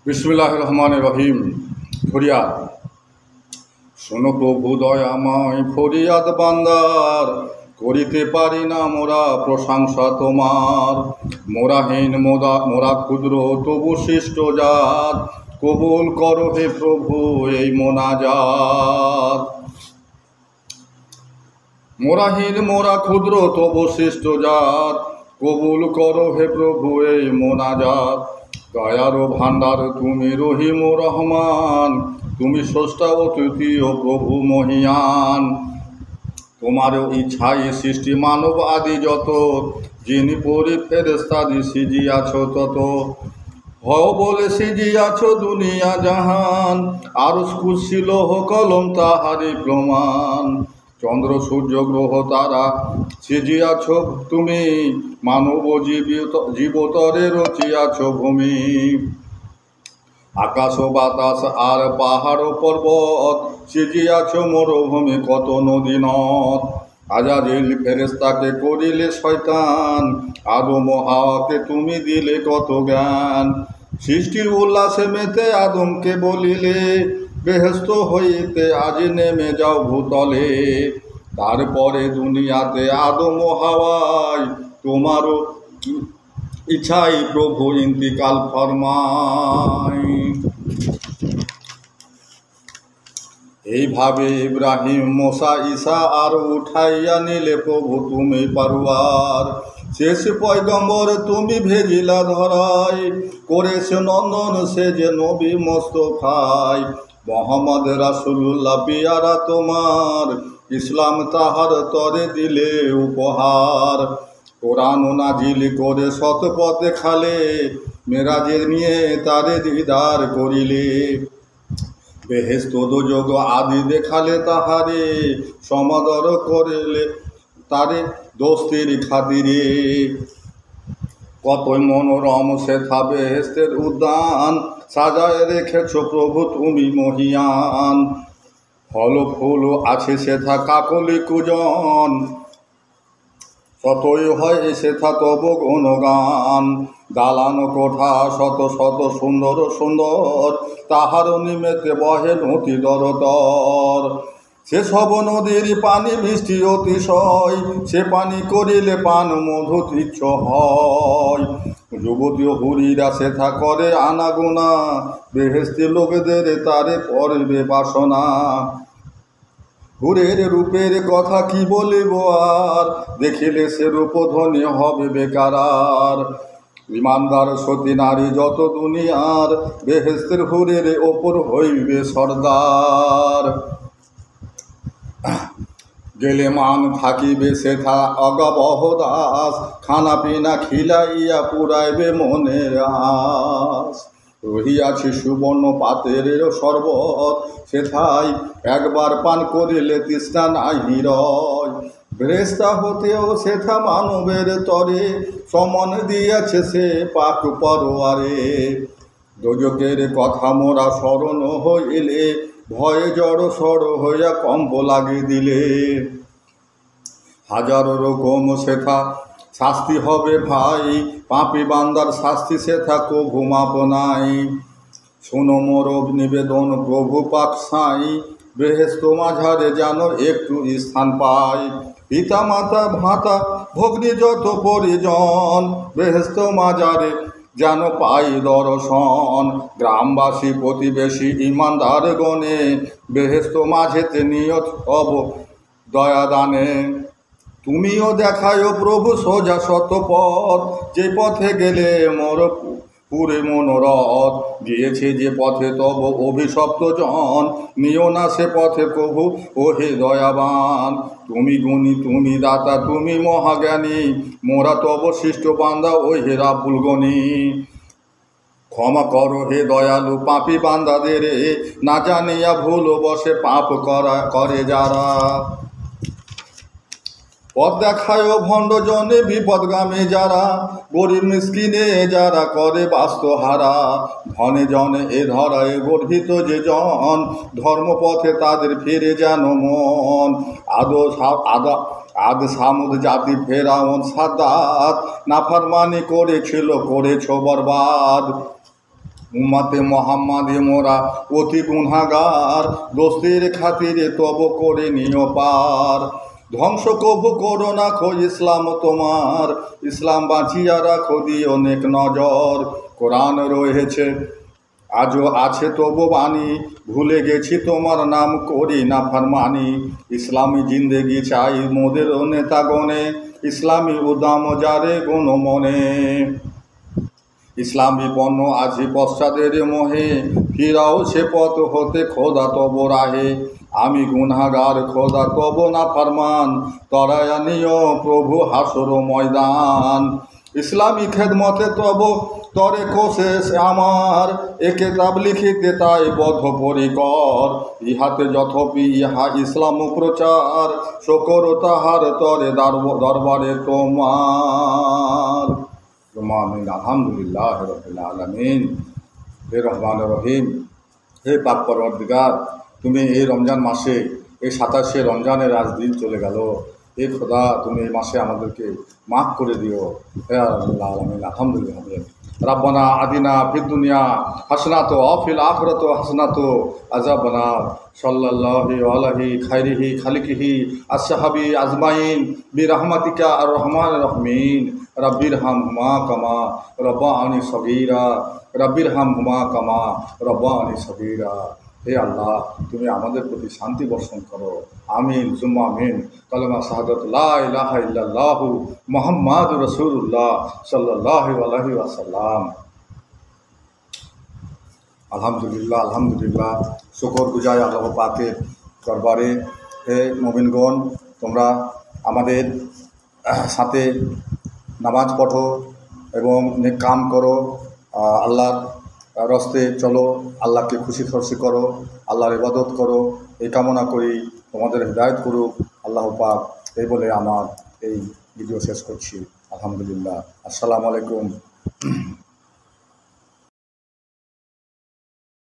বিসমিল্লাহির রহমানির রহিম। ফরিয়াদ। শোনো প্রভু দয়াময়, ফরিয়াদ বান্দার, করিতে পারি না মোরা প্রশংসা তোমার। মোরাহীন মোরা ক্ষুদ্র তবু সৃষ্ট জাত, কবুল করো হে প্রভু এই মোনাজাত। মোরাহীন মোরা ক্ষুদ্র তবু সৃষ্ট জাত, কবুল করো হে প্রভু এই মোনাজাত। দয়ার ভান্ডার তুমি রহিম রহমান, তুমি স্রষ্টা ও তৃতীয় প্রভু মহিয়ান। তোমার ইচ্ছায় সৃষ্টি মানব আদি যত, যিনি পরি ফেরেশতাদি সিজিয়াছ তত। হও বলে সিজিয়াছ দুনিয়া জাহান, আরশ কুরসি লৌহ কলম তাহারি প্রমাণ। চন্দ্র সূর্য গ্রহ তারা সিজিয়াছ তুমি, মানব জীবতরে রচিয়াছ ভূমি। আকাশ বাতাস আর পাহাড় পর্বত, সিজিয়াছ মরুভূমি কত নদী নদ। আজাজিল ফেরেশতাকে করিলে শয়তান, আদম হাওয়াকে তুমি দিলে কত জ্ঞান। সৃষ্টির উল্লাসে মেতে আদমকে বলিলে, বেহেশত হইতে আজ নেমে যাও ভূতলে। তারপরে দুনিয়াতে আদম হাওয়ায়, তোমারও ইচ্ছাই প্রভু ইন্তিকাল ফরমায়। এইভাবে ইব্রাহিম মোসা ঈসা আর উঠাইয়া নিলে প্রভু তুমি পারুয়ার। শেষ পয়গম্বর তুমি ভেজিলা ধরাই, করেছে নন্দন সে যে নবী মোস্তফায়। মোহাম্মদ রাসূলুল্লাহ পিয়ারা তোমার, ইসলাম তাহার তরে দিলে উপহার। কোরআন নাজিল করে শত পথে খালে, মেরাজে নিয়ে তারে দিদার করিলে। বেহেশত দোজগ আদি দেখালে তাহারে, সমাদর করিলে তারে দোস্তির খাতিরে। কতই মনোরম সেথা বেহেশতের উদ্যান, সাজায় রেখেছ প্রভু তুমি মহিয়ান। ফল ফুল আছে সেথা কাকলি কুজন, শতই হয় সেথা তব গুণগান। দালান কোঠা শত শত সুন্দর সুন্দর, তাহার নিমেতে বহে নদী দরদর। সেসব নদীর পানি মিষ্টি অতিশয়, সে পানি করিলে পান মধু তুচ্ছ হয়। যুবতী হুরিরা সেথা করে আনাগোনা, বেহেশতি লোকদের তারে পড়বে বাসনা। হুরের রূপের কথা কি বলিব আর, দেখিলে সে রূপ ধনী হবে বেকারার। ইমানদার সতী নারী যত দুনিয়ার, বেহেশতের হুরের ওপর হইবে সর্দার। গেলে মান থাকিবে সেথা অগাবহ দাস, খানা পিনা খিলাইয়া পুরাইবে মনের আস। রহিয়াছি সুবর্ণ পাতের শরবত, সেথায় একবার পান করিলে তৃষ্ণা নাহি রয়। ফেরেশতা হতেও সেথা মানবের তরে, সমন দিয়াছে সে পাক পরোয়ারে। দোজকের কথা মোরা স্মরণ হইলে, ভয়ে জড় সড় হইয়া কম্প লাগি দিলে। হাজারো রকম সেথা শাস্তি হবে ভাই, পাপী বান্দার শাস্তি সেথা কভু মাপ নাই। শোনো মোর নিবেদন প্রভু পাক সাই, বেহেশত মাঝারে যেন একটু স্থান পাই। পিতা মাতা ভাতা ভগ্নী যত পরিজন, বেহেশত মাঝারে যেন পাই দর্শন। গ্রামবাসী প্রতিবেশী ইমানদার গণে, বেহেশত মাঝেতে নিয়ত হব দয়াদানে। তুমিও দেখায় প্রভু সোজা শত পথ, যে পথে গেলে মোর পুরে মনোরথ। গিয়েছে যে পথে তব অভিশপ্ত জন, নিও না সে পথে প্রভু ওহে দয়াবান। তুমি গুণী তুমি দাতা তুমি মহাজ্ঞানী, মোরা তব সৃষ্ট বান্দা ওহে রাব্বুল গনি। ক্ষমা করো হে দয়ালু পাপী বান্দাদের, না জানিয়া ভুল বসে পাপ করে যারা। পথ দেখায় ভণ্ড জনে বিপদগামী যারা, গরিব মিসকিনে যারা করে বাস্তহারা। ধনে জনে এ ধরায় গর্বিত যে জন, ধর্মপথে তাদের ফিরে যেন মন। আদ সামুদ জাতি ফেরাউন সাদ্দাত, নাফরমানি করেছিল করেছ বরবাদ। উম্মতে মোহাম্মদে মোরা অতি গুনাহগার, দোস্তের খাতিরে তব করে নিও পার। ধ্বংস কবু করো না খো ইসলাম তোমার, ইসলাম বাঁচিয়া রাখো দিও নেক নজর। কোরআন রয়েছে আজও আছে তবু বাণী, ভুলে গেছি তোমার নাম করি না ফরমানি। ইসলামী জিন্দেগি চাই মোদের নেতাগণে, ইসলামী উদাম যারে গুণ মনে। ইসলামী পণ্য আজি পশ্চাদের মোহে, ফিরাও সে পথ হতে খোদা তব রাহে। আমি গুনাহগার খোদা তব না ফরমান, তরায়া নিও প্রভু হাসর ময়দান। ইসলামী খেদমতে তব তরে কোশেষ আমার, এ কেতাব লিখিতে তাই বদ্ধ পরিকর। ইহাতে যথপি ইহা ইসলাম প্রচার, শকর তাহার তরে দরবারে তোমার। আমিন। আলহামদুলিল্লাহ রাব্বিল আলামিন। হে রহমান রহিম, হে পাক পরওয়ারদিগার, তুমি এই রমজান মাসে, এই 27শে রমজানের আজ দিন চলে গেল। হে খোদা, তুমি এই মাসে আমাদেরকে মাফ করে দিও। হে রাব্বিল আলামিন। আলহামদুলিল্লাহ। রব্বানা আদিনা ফিদ দুনিয়া হাসনাতো ওয়া ফিল আখিরাতি হাসনাতো আযাবান্নার। সাল্লাল্লাহু আলাইহি খাইরিহি খালিকিহি আসহাবি আজমাইন বিরহমাতিকা আর রহমানির রহিমিন। রব্বিরহামহুমা কামা রব্বায়ানি সগীরা, রব্বিরহামহুমা কামা রব্বায়ানি সগীরা। হে আল্লাহ, তুমি আমাদের প্রতি শান্তি বর্ষণ করো। আমিন জুম্মা আমিন। কালেমা শাহাদাত লা ইলাহা ইল্লাল্লাহু মুহাম্মাদুর রাসূলুল্লাহ সাল্লাল্লাহু আলাইহি ওয়াসাল্লাম। আলহামদুলিল্লাহ, আলহামদুলিল্লাহ। শুকর গুজার আল্লাহ পাকের দরবারে। হে মুমিনগণ, তোমরা আমাদের সাথে নামাজ পড়ো এবং নেক কাম করো, আল্লাহর রাস্তে চলো, আল্লাহকে খুশি খুশি করো, আল্লাহর ইবাদত করো। এই কামনা করি তোমাদের হিদায়াত করুক আল্লাহ পাক। এই বলে আমার এই ভিডিও শেষ করছি। আলহামদুলিল্লাহ। আসসালামু আলাইকুম।